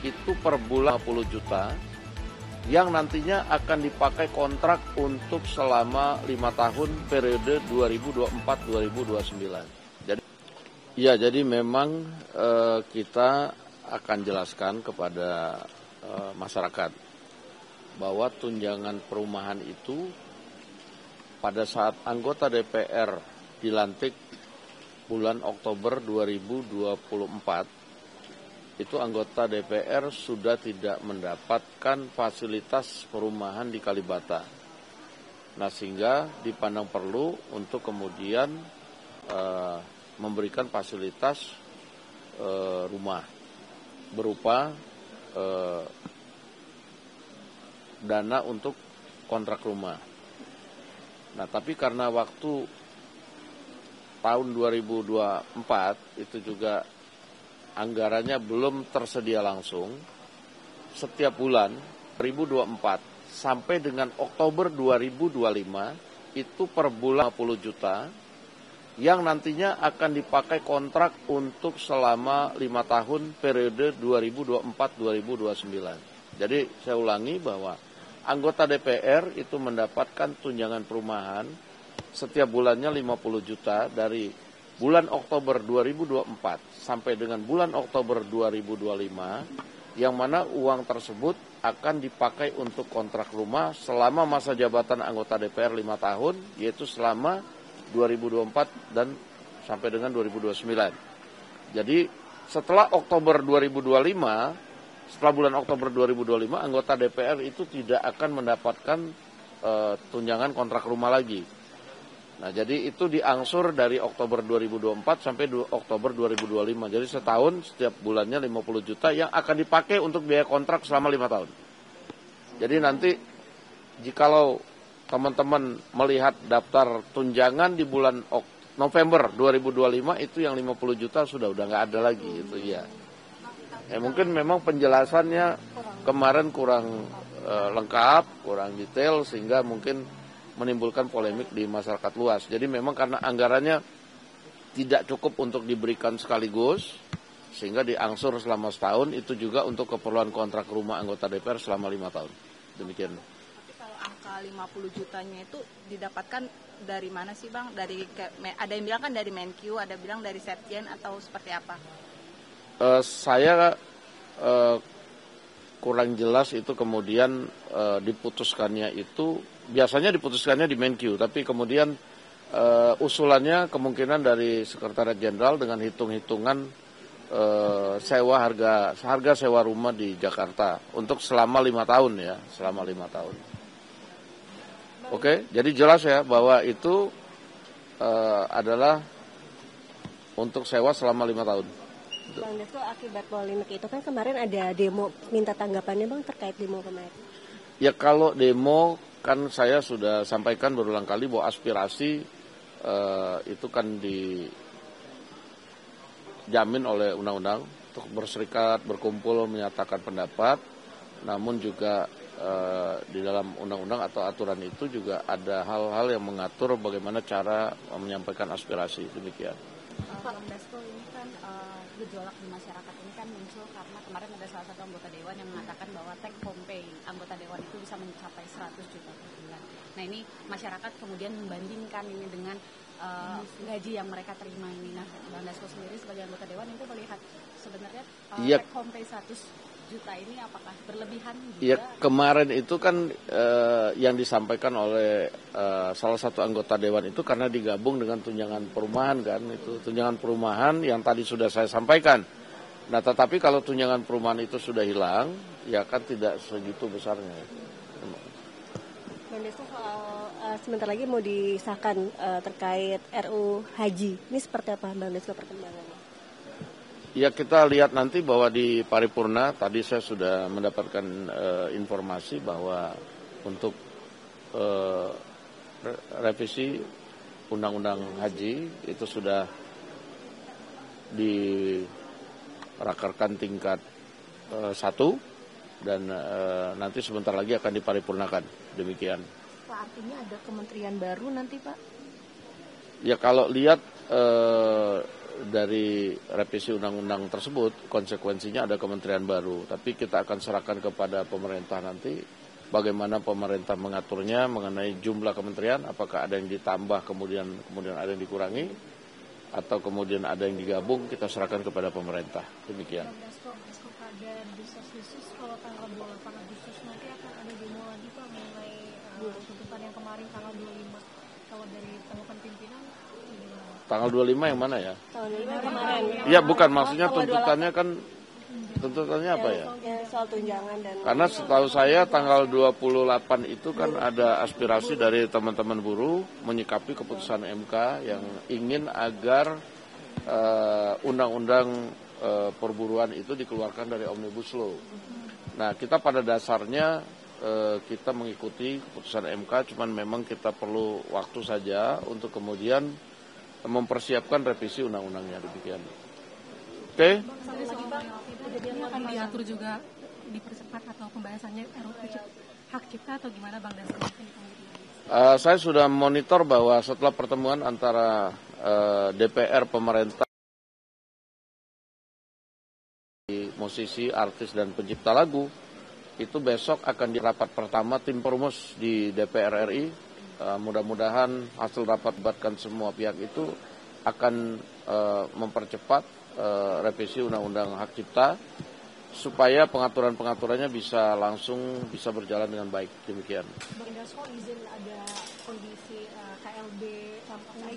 itu per bulan 50 juta yang nantinya akan dipakai kontrak untuk selama 5 tahun periode 2024-2029. Jadi memang kita akan jelaskan kepada masyarakat bahwa tunjangan perumahan itu pada saat anggota DPR dilantik bulan Oktober 2024, itu anggota DPR sudah tidak mendapatkan fasilitas perumahan di Kalibata. Nah, sehingga dipandang perlu untuk kemudian memberikan fasilitas rumah berupa dana untuk kontrak rumah. Nah, tapi karena waktu tahun 2024 itu juga anggarannya belum tersedia langsung, setiap bulan 2024 sampai dengan Oktober 2025 itu per bulan 50 juta yang nantinya akan dipakai kontrak untuk selama 5 tahun periode 2024-2029. Jadi saya ulangi bahwa anggota DPR itu mendapatkan tunjangan perumahan setiap bulannya 50 juta dari bulan Oktober 2024 sampai dengan bulan Oktober 2025, yang mana uang tersebut akan dipakai untuk kontrak rumah selama masa jabatan anggota DPR 5 tahun, yaitu selama 2024 dan sampai dengan 2029. Jadi setelah Oktober 2025, setelah bulan Oktober 2025, anggota DPR itu tidak akan mendapatkan tunjangan kontrak rumah lagi. Nah, jadi itu diangsur dari Oktober 2024 sampai Oktober 2025. Jadi setahun setiap bulannya 50 juta yang akan dipakai untuk biaya kontrak selama 5 tahun. Jadi nanti jikalau teman-teman melihat daftar tunjangan di bulan November 2025 itu yang 50 juta sudah nggak ada lagi itu ya. Mungkin memang penjelasannya kemarin kurang lengkap, kurang detail sehingga mungkin menimbulkan polemik di masyarakat luas. Jadi memang karena anggarannya tidak cukup untuk diberikan sekaligus sehingga diangsur selama setahun, itu juga untuk keperluan kontrak rumah anggota DPR selama 5 tahun. Demikian. Angka 50 jutanya itu didapatkan dari mana sih Bang? Ada yang bilang kan dari Menkyu, ada bilang dari Setjen atau seperti apa? Saya kurang jelas itu kemudian diputuskannya itu, biasanya diputuskannya di Menkyu, tapi kemudian usulannya kemungkinan dari Sekretariat Jenderal dengan hitung-hitungan harga sewa rumah di Jakarta untuk selama 5 tahun ya, selama 5 tahun. Oke, jadi jelas ya bahwa itu adalah untuk sewa selama 5 tahun. Bang Dasko, akibat polemik itu kan kemarin ada demo, minta tanggapannya Bang terkait demo kemarin. Ya kalau demo kan saya sudah sampaikan berulang kali bahwa aspirasi itu kan dijamin oleh undang-undang untuk berserikat, berkumpul, menyatakan pendapat, namun juga di dalam undang-undang atau aturan itu juga ada hal-hal yang mengatur bagaimana cara menyampaikan aspirasi, demikian. Bang Dasko, ini kan gejolak di masyarakat ini kan muncul karena kemarin ada salah satu anggota dewan yang mengatakan bahwa take home pay anggota dewan itu bisa mencapai 100 juta per bulan. Nah, ini masyarakat kemudian membandingkan ini dengan gaji yang mereka terima ini. Nah, Bang Dasko sendiri sebagai anggota dewan itu melihat sebenarnya take home pay 100 juta ini apakah berlebihan juga? Ya, kemarin itu kan yang disampaikan oleh salah satu anggota dewan itu karena digabung dengan tunjangan perumahan kan, itu tunjangan perumahan yang tadi sudah saya sampaikan. Nah, tetapi kalau tunjangan perumahan itu sudah hilang, ya kan tidak segitu besarnya. Bang Dasko, soal sebentar lagi mau disahkan terkait RU Haji, ini seperti apa Bang Dasko perkembangannya? Ya, kita lihat nanti bahwa di paripurna tadi saya sudah mendapatkan informasi bahwa untuk revisi undang-undang haji itu sudah dirakerkan tingkat 1 dan nanti sebentar lagi akan diparipurnakan, demikian. Pak, artinya ada kementerian baru nanti Pak? Ya kalau lihat dari revisi undang-undang tersebut konsekuensinya ada kementerian baru, tapi kita akan serahkan kepada pemerintah nanti bagaimana pemerintah mengaturnya mengenai jumlah kementerian, apakah ada yang ditambah kemudian ada yang dikurangi atau kemudian ada yang digabung, kita serahkan kepada pemerintah. Demikian. Ada desas-desus kalau tanggal 28 Agustus nanti akan ada demo lagi Pak mengenai tuntutan yang kemarin tanggal 25. Kalau dari tanggapan pimpinan gimana? Tanggal 25 yang mana ya? Tahun 5 kemarin. Iya, bukan, maksudnya tuntutannya kan tuntutannya apa ya? Soal tunjangan dan Karena setahu saya tanggal 28 itu kan ada aspirasi dari teman-teman buruh menyikapi keputusan MK yang ingin agar undang-undang perburuan itu dikeluarkan dari Omnibus Law. Nah, kita pada dasarnya kita mengikuti keputusan MK, cuman memang kita perlu waktu saja untuk kemudian mempersiapkan revisi undang-undangnya, demikian. Oke? Ini akan diatur juga dipercepat atau pembahasannya hak cipta atau gimana Bang Dasko? Saya sudah monitor bahwa setelah pertemuan antara DPR, pemerintah, musisi, artis, dan pencipta lagu, itu besok akan di rapat pertama tim perumus di DPR RI. Mudah-mudahan hasil rapat melibatkan semua pihak itu akan mempercepat revisi Undang-Undang Hak Cipta supaya pengaturan-pengaturannya bisa berjalan dengan baik. Demikian. Bang Dasko, izin ada kondisi KLB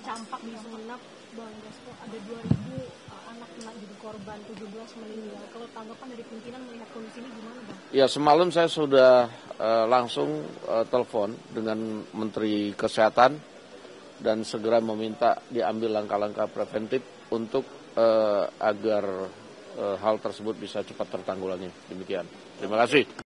campak di Sumenep. Bang Dasko, ada 2.000 anak kena jadi korban, 17 meninggal. Kalau tanggapan dari pimpinan melihat kondisi ini gimana Bang? Ya, semalam saya sudah langsung telepon dengan Menteri Kesehatan dan segera meminta diambil langkah-langkah preventif untuk agar hal tersebut bisa cepat tertanggulangi. Demikian. Terima kasih.